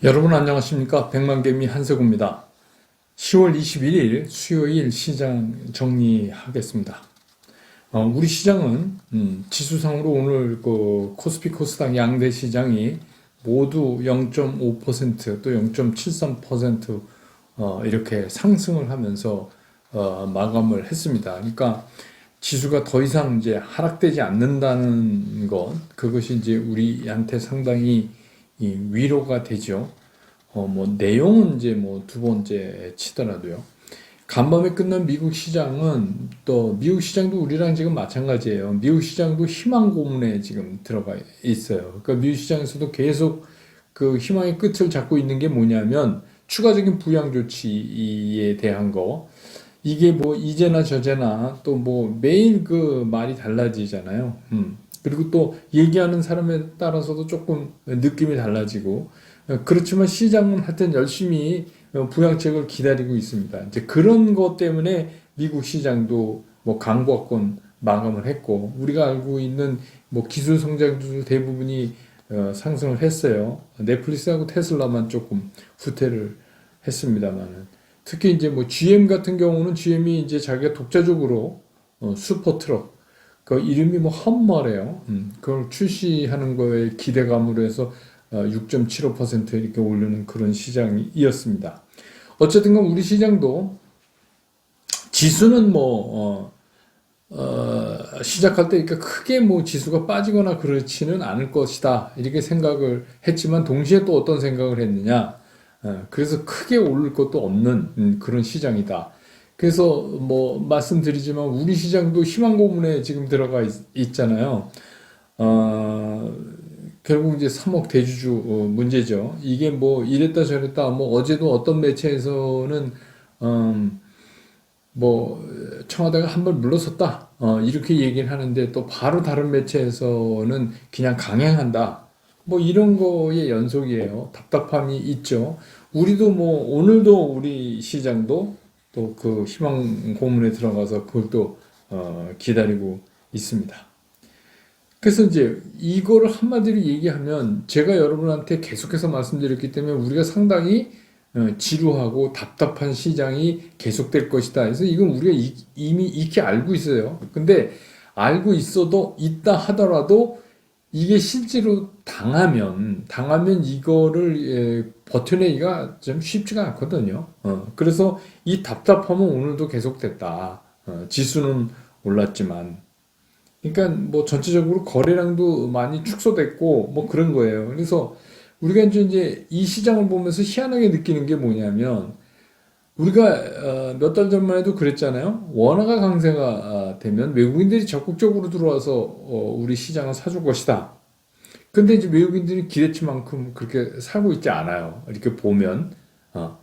여러분 안녕하십니까? 백만개미 한석우입니다. 10월 21일 수요일 시장 정리하겠습니다. 우리 시장은 지수상으로 오늘 그 코스피 코스닥 양대 시장이 모두 0.5% 또 0.73% 이렇게 상승을 하면서 마감을 했습니다. 그러니까 지수가 더 이상 이제 하락되지 않는다는 것, 그것이 이제 우리한테 상당히 위로가 되죠. 내용은 이제 두 번째 치더라도요. 간밤에 끝난 미국 시장은 또 미국 시장도 우리랑 지금 마찬가지예요. 미국 시장도 희망 고문에 지금 들어가 있어요. 그러니까 미국 시장에서도 계속 그 희망의 끝을 잡고 있는 게 뭐냐면 추가적인 부양 조치에 대한 거. 이게 이제나 저제나 또 매일 그 말이 달라지잖아요. 그리고 또 얘기하는 사람에 따라서도 조금 느낌이 달라지고 그렇지만 시장은 하여튼 열심히 부양책을 기다리고 있습니다. 이제 그런 것 때문에 미국 시장도 강보합권 마감을 했고 우리가 알고 있는 기술 성장주들 대부분이 상승을 했어요. 넷플릭스하고 테슬라만 조금 후퇴를 했습니다만은 특히 이제 GM 같은 경우는 GM이 이제 자기가 독자적으로 슈퍼 트럭 그 이름이 험머래요. 그걸 출시하는 거에 기대감으로 해서 6.75% 이렇게 오르는 그런 시장이었습니다. 어쨌든 간 우리 시장도 지수는 시작할 때 그러니까 크게 지수가 빠지거나 그렇지는 않을 것이다 이렇게 생각을 했지만 동시에 또 어떤 생각을 했느냐, 그래서 크게 오를 것도 없는 그런 시장이다. 그래서 말씀드리지만 우리 시장도 희망 고문에 지금 들어가 있잖아요. 결국 이제 3억 대주주 문제죠. 이게 이랬다 저랬다 어제도 어떤 매체에서는 청와대가 한 번 물러섰다 이렇게 얘기를 하는데 또 바로 다른 매체에서는 그냥 강행한다 이런 거의 연속이에요. 답답함이 있죠. 우리도 오늘도 우리 시장도 또 그 희망 고문에 들어가서 그걸 또 기다리고 있습니다. 그래서 이제 이거를 한마디로 얘기하면 제가 여러분한테 계속해서 말씀드렸기 때문에 우리가 상당히 지루하고 답답한 시장이 계속될 것이다. 그래서 이건 우리가 이미 익히 알고 있어요. 근데 알고 있다 하더라도 이게 실제로 당하면 이거를 버텨내기가 좀 쉽지가 않거든요. 그래서 이 답답함은 오늘도 계속됐다. 지수는 올랐지만. 그러니까 전체적으로 거래량도 많이 축소됐고 그런 거예요. 그래서 우리가 이제 이 시장을 보면서 희한하게 느끼는 게 뭐냐면 우리가 몇 달 전만 해도 그랬잖아요. 원화가 강세가 되면 외국인들이 적극적으로 들어와서 우리 시장을 사줄 것이다. 근데 이제 외국인들이 기대치만큼 그렇게 살고 있지 않아요. 이렇게 보면.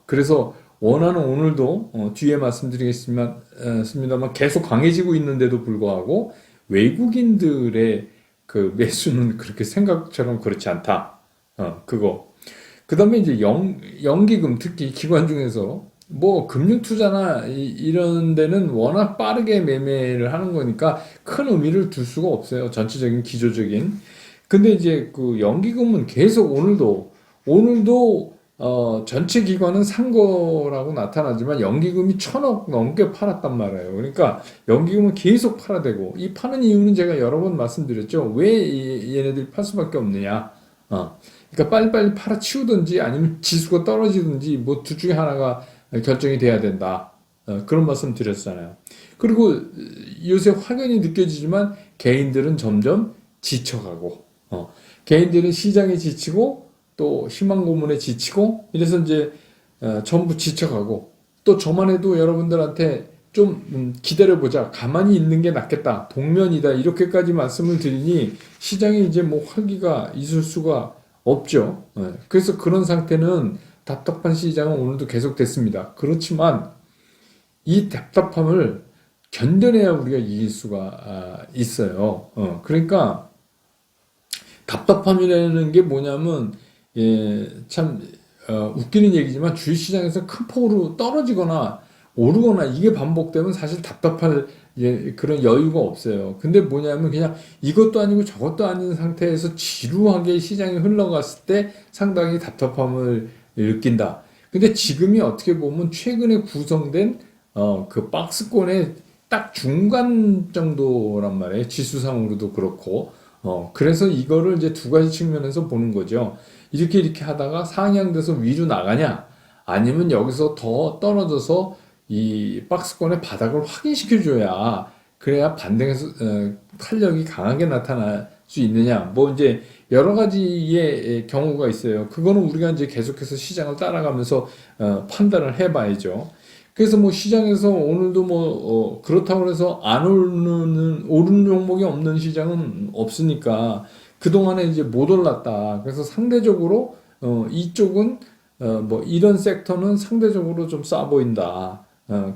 그래서 원화는 오늘도 뒤에 말씀드리겠습니다만 계속 강해지고 있는데도 불구하고 외국인들의 그 매수는 그렇게 생각처럼 그렇지 않다. 그거. 그 다음에 이제 연기금, 특히 기관 중에서 금융 투자나 이런 데는 워낙 빠르게 매매를 하는 거니까 큰 의미를 둘 수가 없어요. 전체적인 기조적인. 근데 이제 그 연기금은 계속 오늘도 전체 기관은 산 거라고 나타나지만 연기금이 1,000억 넘게 팔았단 말이에요. 그러니까 연기금은 계속 팔아대고 이 파는 이유는 제가 여러 번 말씀드렸죠. 왜 얘네들이 팔 수밖에 없느냐. 그러니까 빨리빨리 팔아치우든지 아니면 지수가 떨어지든지 둘 중에 하나가 결정이 돼야 된다. 그런 말씀 드렸잖아요. 그리고 요새 확연히 느껴지지만 개인들은 점점 지쳐가고, 개인들은 시장에 지치고 또 희망 고문에 지치고 이래서 이제 전부 지쳐가고 또 저만 해도 여러분들한테 좀 기다려보자. 가만히 있는 게 낫겠다. 동면이다. 이렇게까지 말씀을 드리니 시장에 이제 활기가 있을 수가 없죠. 그래서 그런 상태는 답답한 시장은 오늘도 계속됐습니다. 그렇지만 이 답답함을 견뎌내야 우리가 이길 수가 있어요. 그러니까 답답함이라는 게 뭐냐면 참 웃기는 얘기지만 주식시장에서 큰 폭으로 떨어지거나 오르거나 이게 반복되면 사실 답답할 그런 여유가 없어요. 근데 뭐냐면 그냥 이것도 아니고 저것도 아닌 상태에서 지루하게 시장이 흘러갔을 때 상당히 답답함을 느낀다. 근데 지금이 어떻게 보면 최근에 구성된 그 박스권의 딱 중간 정도란 말이에요. 지수상으로도 그렇고. 그래서 이거를 이제 두 가지 측면에서 보는 거죠. 이렇게 하다가 상향돼서 위로 나가냐? 아니면 여기서 더 떨어져서 이 박스권의 바닥을 확인시켜줘야 그래야 반등에서 탄력이 강하게 나타날 수 있느냐. 뭐 이제 여러 가지의 경우가 있어요. 그거는 우리가 이제 계속해서 시장을 따라가면서 판단을 해봐야죠. 그래서 뭐 시장에서 오늘도 뭐 그렇다고 해서 안 오르는 종목이 없는 시장은 없으니까 그동안에 이제 못 올랐다. 그래서 상대적으로 이쪽은 뭐 이런 섹터는 상대적으로 좀 싸 보인다.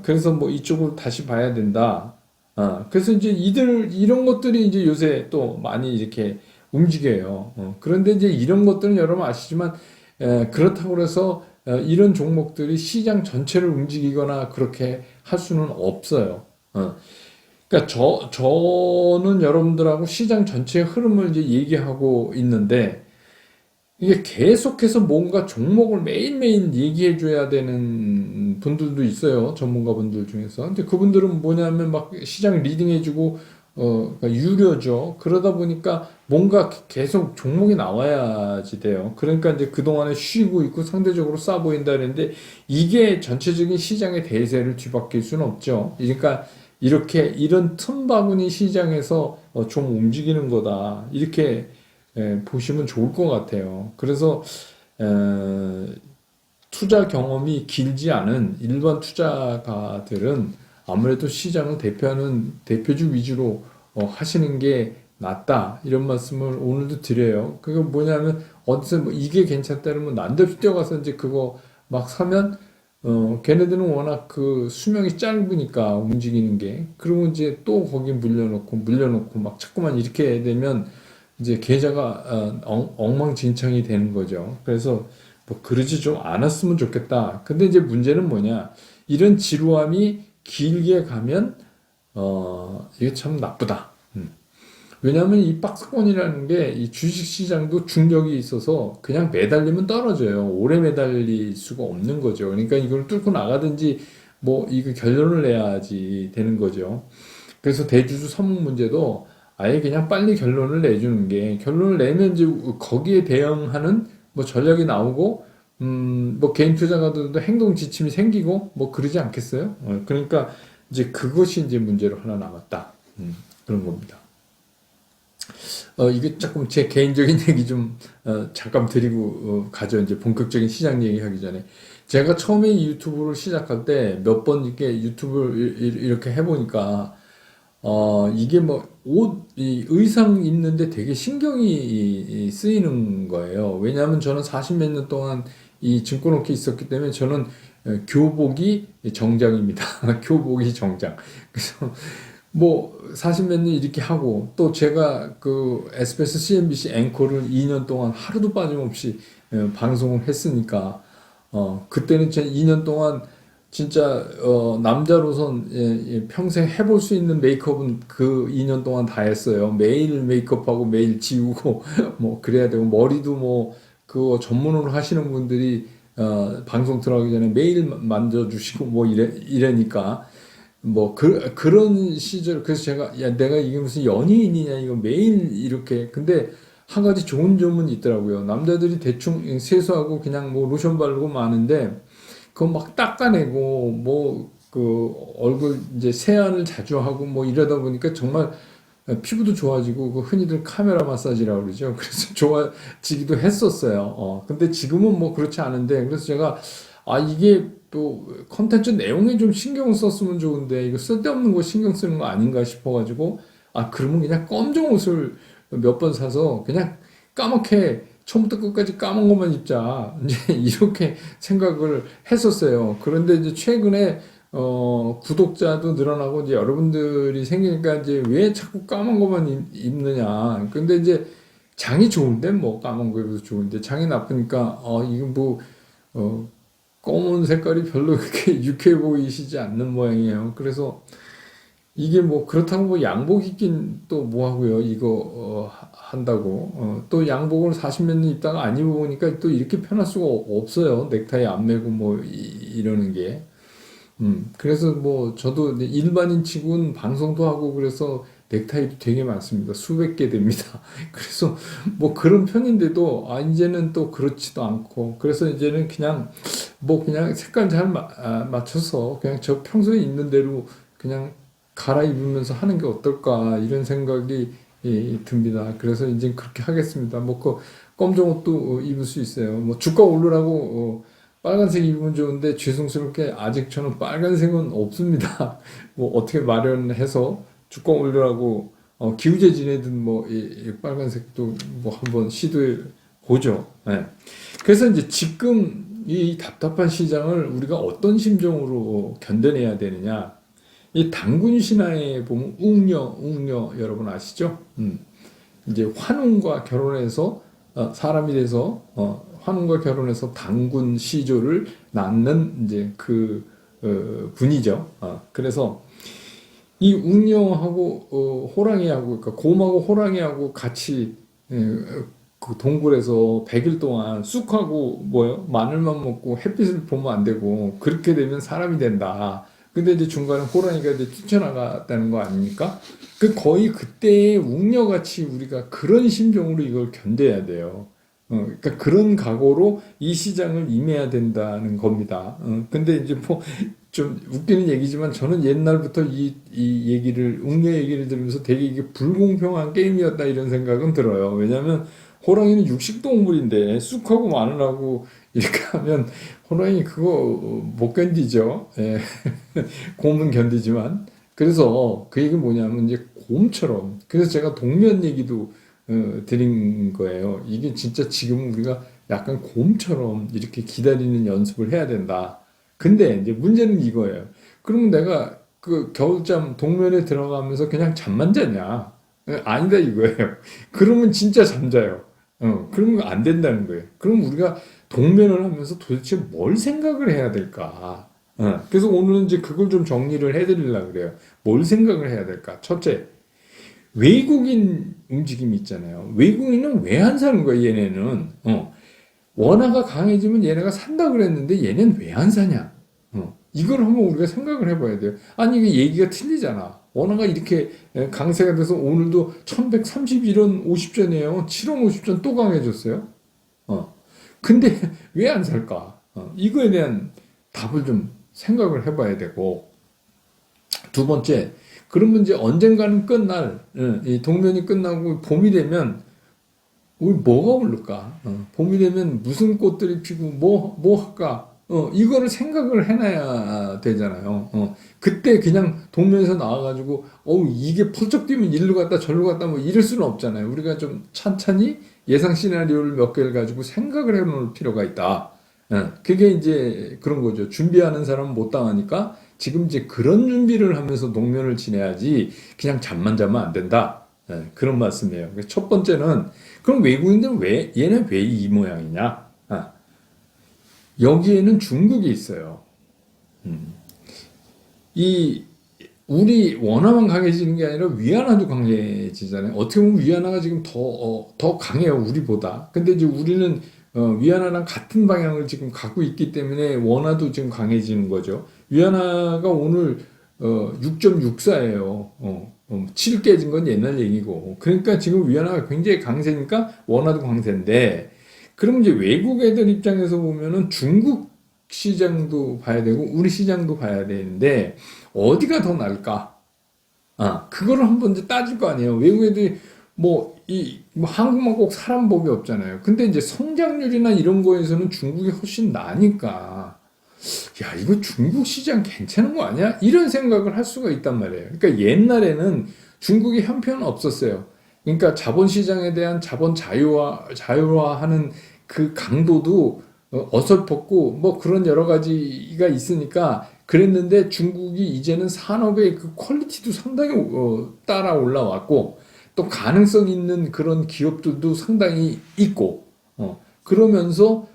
그래서 뭐 이쪽을 다시 봐야 된다. 그래서 이제 이런 것들이 이제 요새 또 많이 이렇게 움직여요. 그런데 이제 이런 것들은 여러분 아시지만 그렇다고 해서 이런 종목들이 시장 전체를 움직이거나 그렇게 할 수는 없어요. 그러니까 저는 여러분들하고 시장 전체의 흐름을 이제 얘기하고 있는데 이게 계속해서 뭔가 종목을 매일매일 얘기해 줘야 되는 분들도 있어요. 전문가분들 중에서. 근데 그분들은 뭐냐면 막 시장 리딩해 주고 그러니까 유료죠. 그러다 보니까 뭔가 계속 종목이 나와야지 돼요. 그러니까 이제 그동안에 쉬고 있고 상대적으로 싸 보인다 그랬는데 이게 전체적인 시장의 대세를 뒤바뀔 수는 없죠. 그러니까 이렇게 이런 틈바구니 시장에서 좀 움직이는 거다. 이렇게 보시면 좋을 것 같아요. 그래서 투자 경험이 길지 않은 일반 투자가들은 아무래도 시장을 대표하는 대표주 위주로 하시는 게 낫다 이런 말씀을 오늘도 드려요. 그게 뭐냐면 어디서 뭐 이게 괜찮다 그러면 난데없이 뛰어가서 이제 그거 막 사면 걔네들은 워낙 그 수명이 짧으니까 움직이는 게 그러면 이제 또 거기 물려놓고 막 자꾸만 이렇게 되면 이제 계좌가 엉망진창이 되는 거죠. 그래서 뭐 그러지 좀 않았으면 좋겠다. 근데 이제 문제는 뭐냐? 이런 지루함이 길게 가면 이게 참 나쁘다. 왜냐하면 이 박스권이라는 게 이 주식 시장도 중력이 있어서 그냥 매달리면 떨어져요. 오래 매달릴 수가 없는 거죠. 그러니까 이걸 뚫고 나가든지 뭐 이거 결론을 내야지 되는 거죠. 그래서 대주주 선물 문제도 아예 그냥 빨리 결론을 내주는 게 결론을 내면 이제 거기에 대응하는 뭐 전략이 나오고 뭐 개인 투자가들도 행동 지침이 생기고 뭐 그러지 않겠어요? 그러니까 이제 그것이 이제 문제로 하나 남았다. 그런 겁니다. 이게 조금 제 개인적인 얘기 좀 잠깐 드리고 가죠. 이제 본격적인 시장 얘기하기 전에 제가 처음에 이 유튜브를 시작할 때 몇 번 이렇게 유튜브를 이렇게 해보니까 이게 뭐, 이 의상 입는데 되게 신경이 쓰이는 거예요. 왜냐하면 저는 40 몇 년 동안 이 증권업계에 있었기 때문에 저는 교복이 정장입니다. 교복이 정장. 그래서 뭐, 40 몇 년 이렇게 하고, 또 제가 그 SBS CNBC 앵커를 2년 동안 하루도 빠짐없이 방송을 했으니까, 그때는 제 2년 동안 진짜 남자로선 평생 해볼 수 있는 메이크업은 그 2년 동안 다 했어요. 매일 메이크업하고 매일 지우고 뭐 그래야 되고 머리도 뭐 그거 전문으로 하시는 분들이 방송 들어가기 전에 매일 만져주시고 뭐 이래니까 뭐 그런 시절 그래서 제가 야 내가 이게 무슨 연예인이냐 이거 매일 이렇게 근데 한 가지 좋은 점은 있더라고요. 남자들이 대충 세수하고 그냥 뭐 로션 바르고 마는데 그거 막 닦아내고 뭐 그 얼굴 이제 세안을 자주 하고 뭐 이러다 보니까 정말 피부도 좋아지고 그 흔히들 카메라 마사지라고 그러죠. 그래서 좋아지기도 했었어요. 근데 지금은 뭐 그렇지 않은데 그래서 제가 이게 또 컨텐츠 내용에 좀 신경 썼으면 좋은데 이거 쓸데없는 거 신경 쓰는 거 아닌가 싶어가지고 그러면 그냥 검정 옷을 몇 번 사서 그냥 까맣게 처음부터 끝까지 까만 것만 입자. 이제 이렇게 생각을 했었어요. 그런데 이제 최근에 구독자도 늘어나고 이제 여러분들이 생기니까 이제 왜 자꾸 까만 것만 입느냐. 근데 이제 장이 좋은데 뭐 까만 거 입어도 좋은데 장이 나쁘니까 이거 뭐 검은 색깔이 별로 그렇게 유쾌해 보이시지 않는 모양이에요. 그래서 이게 뭐 그렇다고 뭐 양복 입긴 또 뭐 하고요. 이거 한다고 또 양복을 40몇 년 입다가 안 입어보니까 또 이렇게 편할 수가 없어요. 넥타이 안 매고 뭐 이러는 게. 그래서 뭐 저도 일반인 치고는 방송도 하고 그래서 넥타이도 되게 많습니다. 수백 개 됩니다. 그래서 뭐 그런 편인데도 이제는 또 그렇지도 않고 그래서 이제는 그냥 뭐 그냥 색깔 잘 맞춰서 그냥 저 평소에 입는 대로 그냥 갈아입으면서 하는 게 어떨까 이런 생각이 듭니다. 그래서 이제 그렇게 하겠습니다. 뭐 그 검정 옷도 입을 수 있어요. 뭐 주가 오르라고 빨간색 입으면 좋은데 죄송스럽게 아직 저는 빨간색은 없습니다. 뭐 어떻게 마련해서 주가 올리라고 기우제 지내든 뭐 이 빨간색도 뭐 한번 시도해 보죠. 네. 그래서 이제 지금 이 답답한 시장을 우리가 어떤 심정으로 견뎌내야 되느냐? 이 당군 신화에 보면 웅녀 여러분 아시죠? 이제 환웅과 결혼해서 사람이 돼서 환웅과 결혼해서 당군 시조를 낳는 이제 그 분이죠. 그래서 이 웅녀하고 호랑이하고 그러니까 곰하고 호랑이하고 같이 그 동굴에서 100일 동안 쑥하고 뭐요 마늘만 먹고 햇빛을 보면 안 되고 그렇게 되면 사람이 된다. 근데 이제 중간에 호랑이가 이제 뛰쳐나갔다는 거 아닙니까? 그 거의 그때의 웅녀같이 우리가 그런 심정으로 이걸 견뎌야 돼요. 그러니까 그런 각오로 이 시장을 임해야 된다는 겁니다. 근데 이제 뭐 좀 웃기는 얘기지만 저는 옛날부터 이 얘기를, 웅녀 얘기를 들으면서 되게 이게 불공평한 게임이었다 이런 생각은 들어요. 왜냐하면 호랑이는 육식동물인데 쑥하고 마늘하고 이렇게 하면 호랑이 그거 못 견디죠. 예. 곰은 견디지만. 그래서 그 얘기는 뭐냐면 이제 곰처럼. 그래서 제가 동면 얘기도 드린 거예요. 이게 진짜 지금 우리가 약간 곰처럼 이렇게 기다리는 연습을 해야 된다. 근데 이제 문제는 이거예요. 그러면 내가 그 겨울잠 동면에 들어가면서 그냥 잠만 자냐? 아니다 이거예요. 그러면 진짜 잠자요. 그러면 안 된다는 거예요. 그럼 우리가 동면을 하면서 도대체 뭘 생각을 해야 될까? 그래서 오늘은 이제 그걸 좀 정리를 해드리려고 그래요. 뭘 생각을 해야 될까? 첫째, 외국인 움직임이 있잖아요. 외국인은 왜 안 사는 거야, 얘네는? 원화가 강해지면 얘네가 산다 그랬는데 얘는 왜 안 사냐? 이걸 한번 우리가 생각을 해봐야 돼요. 아니, 이게 얘기가 틀리잖아. 원화가 이렇게 강세가 돼서 오늘도 1131원 50전이에요. 7원 50전 또 강해졌어요. 근데 왜 안 살까? 이거에 대한 답을 좀 생각을 해봐야 되고, 두 번째, 그러면 이제 언젠가는 끝날, 이 동면이 끝나고 봄이 되면 우리 뭐가 오를까? 봄이 되면 무슨 꽃들이 피고 뭐 할까? 이거를 생각을 해놔야 되잖아요. 그때 그냥 동네에서 나와가지고 이게 펄쩍 뛰면 일로 갔다 절로 갔다 뭐 이럴 수는 없잖아요. 우리가 좀 찬찬히 예상 시나리오를 몇 개를 가지고 생각을 해놓을 필요가 있다. 그게 이제 그런 거죠. 준비하는 사람은 못 당하니까 지금 이제 그런 준비를 하면서 동면을 지내야지 그냥 잠만 자면 안 된다. 그런 말씀이에요. 첫 번째는 그럼 외국인들은 얘는 왜 이 모양이냐? 여기에는 중국이 있어요. 이 우리 원화만 강해지는 게 아니라 위안화도 강해지잖아요. 어떻게 보면 위안화가 지금 더 강해요, 우리보다. 근데 이제 우리는 위안화랑 같은 방향을 지금 갖고 있기 때문에 원화도 지금 강해지는 거죠. 위안화가 오늘 6.64예요. 7 깨진 건 옛날 얘기고. 그러니까 지금 위안화가 굉장히 강세니까 원화도 강세인데, 그럼 이제 외국 애들 입장에서 보면은 중국 시장도 봐야 되고 우리 시장도 봐야 되는데 어디가 더 나을까? 그거를 한번 이제 따질 거 아니에요. 외국 애들이 뭐 한국만 꼭 사람 법이 없잖아요. 근데 이제 성장률이나 이런 거에서는 중국이 훨씬 나니까 야, 이거 중국 시장 괜찮은 거 아니야? 이런 생각을 할 수가 있단 말이에요. 그러니까 옛날에는 중국이 형편은 없었어요. 그러니까 자본시장에 대한 자본 자유화하는 그 강도도 어설펐고 뭐 그런 여러 가지가 있으니까 그랬는데 중국이 이제는 산업의 그 퀄리티도 상당히 따라 올라왔고 또 가능성 있는 그런 기업들도 상당히 있고 그러면서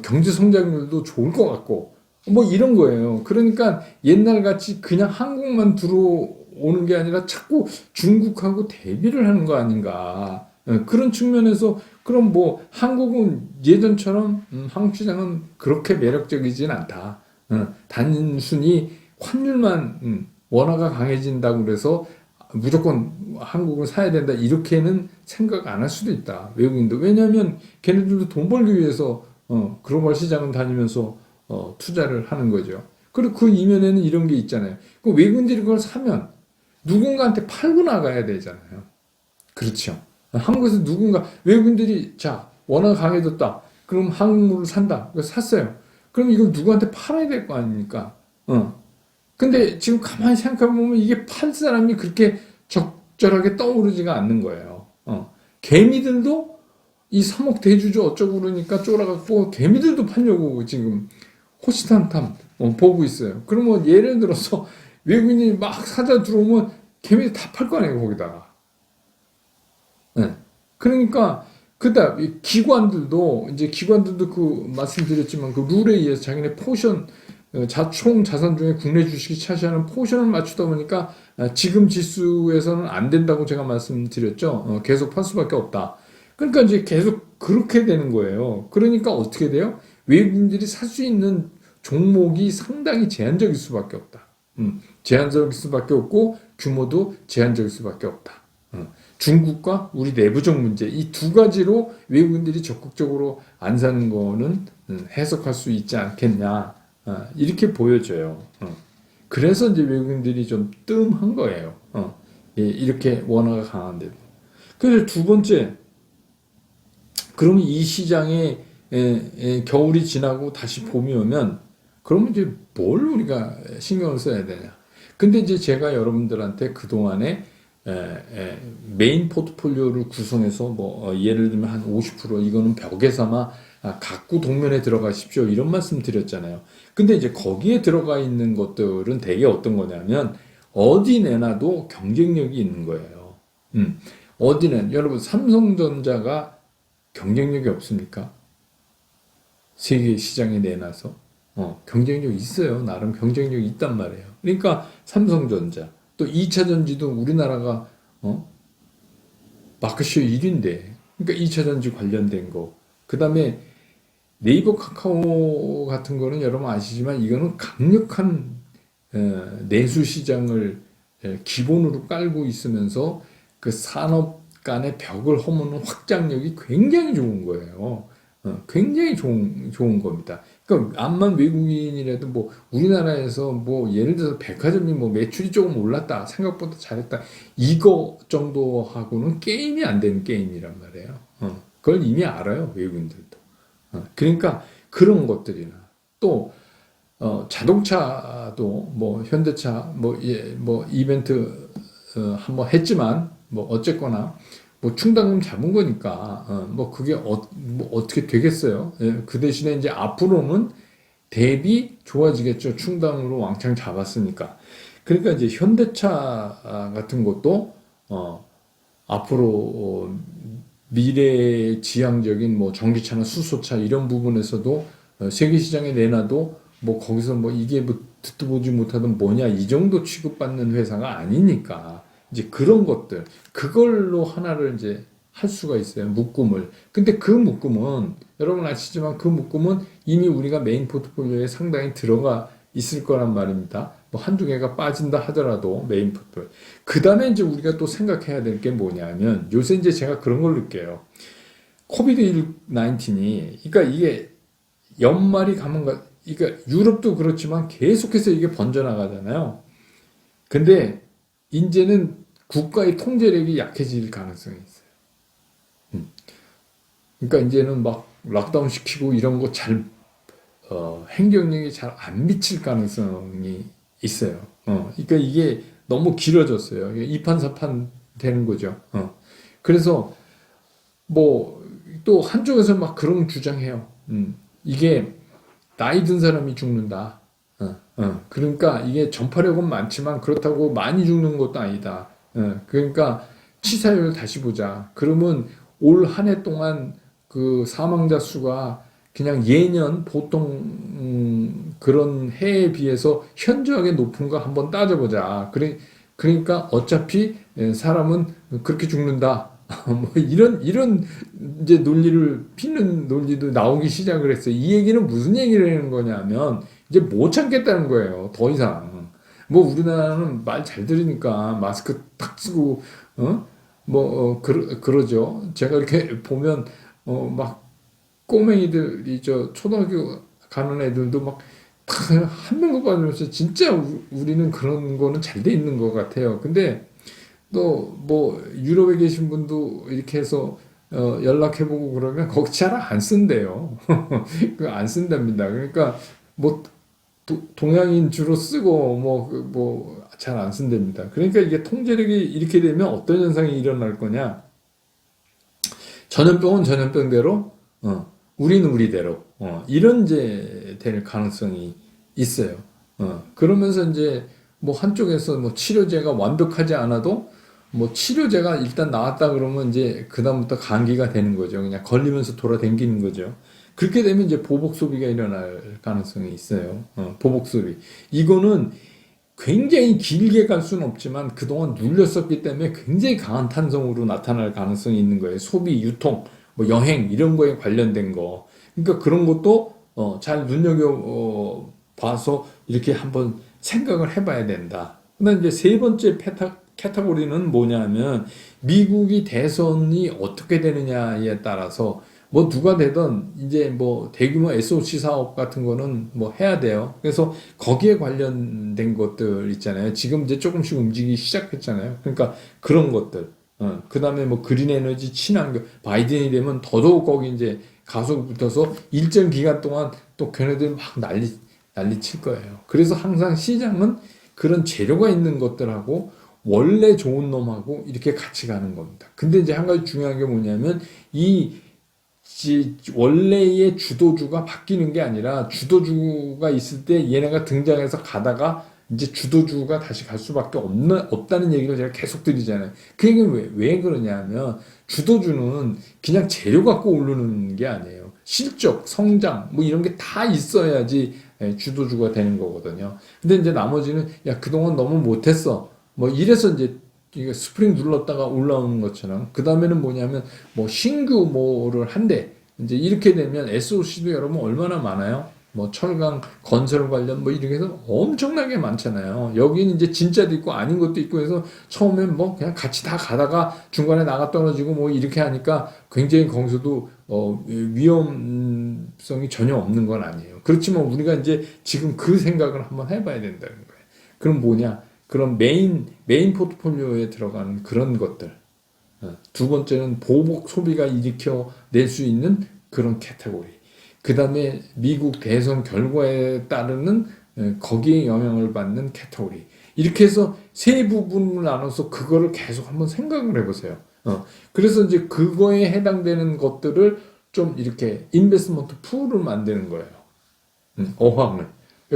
경제 성장률도 좋을 것 같고 뭐 이런 거예요. 그러니까 옛날 같이 그냥 한국만 들어오는 게 아니라 자꾸 중국하고 대비를 하는 거 아닌가. 그런 측면에서 그럼 뭐 한국은 예전처럼 한국 시장은 그렇게 매력적이진 않다. 단순히 환율만 원화가 강해진다고 그래서 무조건 한국은 사야 된다 이렇게는 생각 안 할 수도 있다. 외국인도. 왜냐하면 걔네들도 돈 벌기 위해서 글로벌 시장을 다니면서 투자를 하는 거죠. 그리고 그 이면에는 이런 게 있잖아요. 그 외국인들이 그걸 사면 누군가한테 팔고 나가야 되잖아요. 그렇죠. 한국에서 누군가 외국인들이 자 원화가 강해졌다. 그럼 한국물을 산다. 그래서 샀어요. 그럼 이걸 누구한테 팔아야 될 거 아닙니까? 근데 지금 가만히 생각해보면 이게 팔 사람이 그렇게 적절하게 떠오르지가 않는 거예요. 개미들도 이 삼억 대주주 어쩌고 그러니까 쫄아갖고 개미들도 팔려고 지금 호시탐탐 보고 있어요. 그러면 예를 들어서 외국인이 막 사자 들어오면 개미들 다 팔 거 아니에요, 거기다가. 네. 그러니까 그다음 이 기관들도 그 말씀드렸지만 그 룰에 의해서 자기네 포션 총 자산 중에 국내 주식이 차지하는 포션을 맞추다 보니까 지금 지수에서는 안 된다고 제가 말씀드렸죠. 계속 팔 수밖에 없다. 그러니까 이제 계속 그렇게 되는 거예요. 그러니까 어떻게 돼요? 외국인들이 살 수 있는 종목이 상당히 제한적일 수밖에 없다. 제한적일 수밖에 없고 규모도 제한적일 수밖에 없다. 중국과 우리 내부적 문제 이 두 가지로 외국인들이 적극적으로 안 사는 거는 해석할 수 있지 않겠냐 이렇게 보여져요. 그래서 이제 외국인들이 좀 뜸한 거예요. 예, 이렇게 원화가 강한데도. 그래서 두 번째, 그러면 이 시장에 겨울이 지나고 다시 봄이 오면 그러면 이제 뭘 우리가 신경을 써야 되냐? 근데 이제 제가 여러분들한테 그동안에 메인 포트폴리오를 구성해서 뭐 예를 들면 한 50% 이거는 벽에 삼아 갖고 동면에 들어가십시오 이런 말씀 드렸잖아요. 근데 이제 거기에 들어가 있는 것들은 되게 어떤 거냐면 어디 내놔도 경쟁력이 있는 거예요. 어디는 여러분 삼성전자가 경쟁력이 없습니까? 세계 시장에 내놔서 경쟁력이 있어요. 나름 경쟁력이 있단 말이에요. 그러니까 삼성전자 또 2차 전지도 우리나라가 마크시어 1위인데 그러니까 2차 전지 관련된 거. 그다음에 네이버 카카오 같은 거는 여러분 아시지만 이거는 강력한 내수 시장을 기본으로 깔고 있으면서 그 산업 간의 벽을 허무는 확장력이 굉장히 좋은 거예요. 굉장히 좋은 겁니다. 그러니까 암만 외국인이라도 뭐 우리나라에서 뭐 예를 들어서 백화점이 뭐 매출이 조금 올랐다 생각보다 잘했다 이거 정도하고는 게임이 안 되는 게임이란 말이에요. 그걸 이미 알아요 외국인들도. 그러니까 그런 것들이나 또 자동차도 뭐 현대차 뭐 이벤트 한번 했지만 뭐 어쨌거나 뭐 충당금 잡은 거니까 뭐 그게 뭐 어떻게 되겠어요? 예, 그 대신에 이제 앞으로는 대비 좋아지겠죠. 충당으로 왕창 잡았으니까. 그러니까 이제 현대차 같은 것도 앞으로 미래 지향적인 뭐 전기차나 수소차 이런 부분에서도 세계 시장에 내놔도 뭐 거기서 뭐 이게 뭐 듣도 보지 못하던 뭐냐 이 정도 취급받는 회사가 아니니까 이제 그런 것들 그걸로 하나를 이제 할 수가 있어요. 묶음을. 근데 그 묶음은 여러분 아시지만 그 묶음은 이미 우리가 메인 포트폴리오에 상당히 들어가 있을 거란 말입니다. 뭐 한두 개가 빠진다 하더라도 메인 포트폴리오. 그 다음에 이제 우리가 또 생각해야 될 게 뭐냐면 요새 이제 제가 그런 걸 느껴요. 코비드 19이 그러니까 이게 연말이 가면 그러니까 유럽도 그렇지만 계속해서 이게 번져나가잖아요. 근데 이제는 국가의 통제력이 약해질 가능성이 있어요. 그러니까 이제는 막 락다운 시키고 이런 거 잘 행정력이 잘 안 미칠 가능성이 있어요. 그러니까 이게 너무 길어졌어요. 이판사판 되는 거죠. 그래서 뭐 또 한쪽에서 막 그런 주장해요. 이게 나이 든 사람이 죽는다. 그러니까 이게 전파력은 많지만 그렇다고 많이 죽는 것도 아니다. 그러니까 치사율 다시 보자. 그러면 올 한 해 동안 그 사망자 수가 그냥 예년 보통 그런 해에 비해서 현저하게 높은 거 한번 따져보자. 그러니까 어차피 사람은 그렇게 죽는다. 뭐 이런 이제 논리를 피는 논리도 나오기 시작을 했어요. 이 얘기는 무슨 얘기를 하는 거냐면 이제 못 참겠다는 거예요. 더 이상. 뭐 우리나라는 말 잘 들으니까 마스크 딱 쓰고 그러죠. 제가 이렇게 보면 막 꼬맹이들이 저 초등학교 가는 애들도 막 한 명도 빠지면서 진짜 우리는 그런 거는 잘 돼 있는 것 같아요. 근데 또 뭐 유럽에 계신 분도 이렇게 해서 연락해보고 그러면 거기 잘 안 쓴대요. 그 안 쓴답니다. 그러니까 뭐 동양인 주로 쓰고 뭐 잘 안 쓴답니다. 그러니까 이게 통제력이 이렇게 되면 어떤 현상이 일어날 거냐? 전염병은 전염병대로, 우리는 우리대로, 이런 이제 될 가능성이 있어요. 그러면서 이제 뭐 한쪽에서 뭐 치료제가 완벽하지 않아도 뭐 치료제가 일단 나왔다 그러면 이제 그다음부터 감기가 되는 거죠. 그냥 걸리면서 돌아다니는 거죠. 그렇게 되면 이제 보복 소비가 일어날 가능성이 있어요. 보복 소비. 이거는 굉장히 길게 갈 수는 없지만 그동안 눌렸었기 때문에 굉장히 강한 탄성으로 나타날 가능성이 있는 거예요. 소비, 유통, 뭐 여행 이런 거에 관련된 거. 그러니까 그런 것도 잘 눈여겨 봐서 이렇게 한번 생각을 해봐야 된다. 그다음 이제 세 번째 카테고리는 뭐냐면 미국이 대선이 어떻게 되느냐에 따라서 뭐 누가 되든 이제 뭐 대규모 SOC 사업 같은 거는 뭐 해야 돼요. 그래서 거기에 관련된 것들 있잖아요. 지금 이제 조금씩 움직이기 시작했잖아요. 그러니까 그런 것들. 그다음에 뭐 그린 에너지, 친환경, 바이든이 되면 더더욱 거기 이제 가속 붙어서 일정 기간 동안 또 걔네들 막 난리 칠 거예요. 그래서 항상 시장은 그런 재료가 있는 것들하고 원래 좋은 놈하고 이렇게 같이 가는 겁니다. 근데 이제 한 가지 중요한 게 뭐냐면 이 원래의 주도주가 바뀌는 게 아니라 주도주가 있을 때 얘네가 등장해서 가다가 이제 주도주가 다시 갈 수밖에 없다는 얘기를 제가 계속 드리잖아요. 그 얘기는 왜 그러냐면 주도주는 그냥 재료 갖고 오르는 게 아니에요. 실적, 성장 뭐 이런 게 다 있어야지 주도주가 되는 거거든요. 근데 이제 나머지는 야 그동안 너무 못했어. 뭐 이래서 이제 이게 스프링 눌렀다가 올라오는 것처럼 그 다음에는 뭐냐면 뭐 신규 뭐를 한대 이제 이렇게 되면 SOC도 여러분 얼마나 많아요? 뭐 철강 건설 관련 뭐 이렇게 해서 엄청나게 많잖아요. 여기는 이제 진짜도 있고 아닌 것도 있고 해서 처음엔 뭐 그냥 같이 다 가다가 중간에 나가 떨어지고 뭐 이렇게 하니까 굉장히 거기서도 위험성이 전혀 없는 건 아니에요. 그렇지만 우리가 이제 지금 그 생각을 한번 해봐야 된다는 거예요. 그럼 뭐냐? 그런 메인 포트폴리오에 들어가는 그런 것들. 두 번째는 보복 소비가 일으켜 낼 수 있는 그런 카테고리. 그 다음에 미국 대선 결과에 따르는 거기에 영향을 받는 카테고리. 이렇게 해서 세 부분을 나눠서 그거를 계속 한번 생각을 해보세요. 그래서 이제 그거에 해당되는 것들을 좀 이렇게 인베스트먼트 풀을 만드는 거예요. 어항을.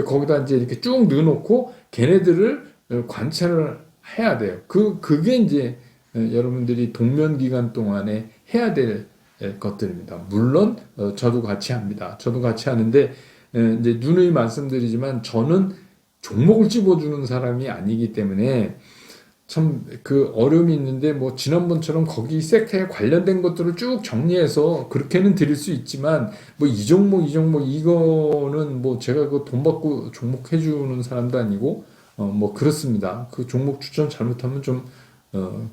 거기다 이제 이렇게 쭉 넣어놓고 걔네들을 관찰을 해야 돼요. 그게 이제 여러분들이 동면 기간 동안에 해야 될 것들입니다. 물론 저도 같이 합니다. 저도 같이 하는데 이제 누누이 말씀드리지만 저는 종목을 찝어주는 사람이 아니기 때문에 참 그 어려움이 있는데 뭐 지난번처럼 거기 섹터에 관련된 것들을 쭉 정리해서 그렇게는 드릴 수 있지만 뭐 이 종목 이거는 뭐 제가 그 돈 받고 종목 해주는 사람도 아니고 뭐 그렇습니다. 그 종목 추천 잘못하면 좀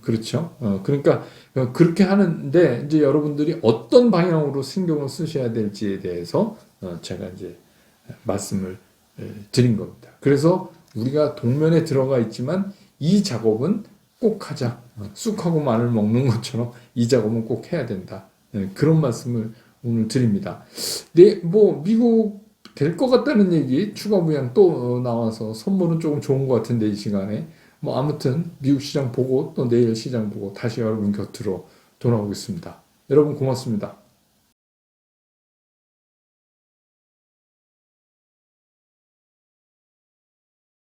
그렇죠. 그러니까 그렇게 하는데 이제 여러분들이 어떤 방향으로 신경을 쓰셔야 될지에 대해서 제가 이제 말씀을 드린 겁니다. 그래서 우리가 동면에 들어가 있지만 이 작업은 꼭 하자. 쑥하고 마늘 먹는 것처럼 이 작업은 꼭 해야 된다. 그런 말씀을 오늘 드립니다. 네, 뭐 미국 될 것 같다는 얘기 추가 부양 또 나와서 선물은 조금 좋은 것 같은데 이 시간에 뭐 아무튼 미국 시장 보고 또 내일 시장 보고 다시 여러분 곁으로 돌아오겠습니다. 여러분 고맙습니다.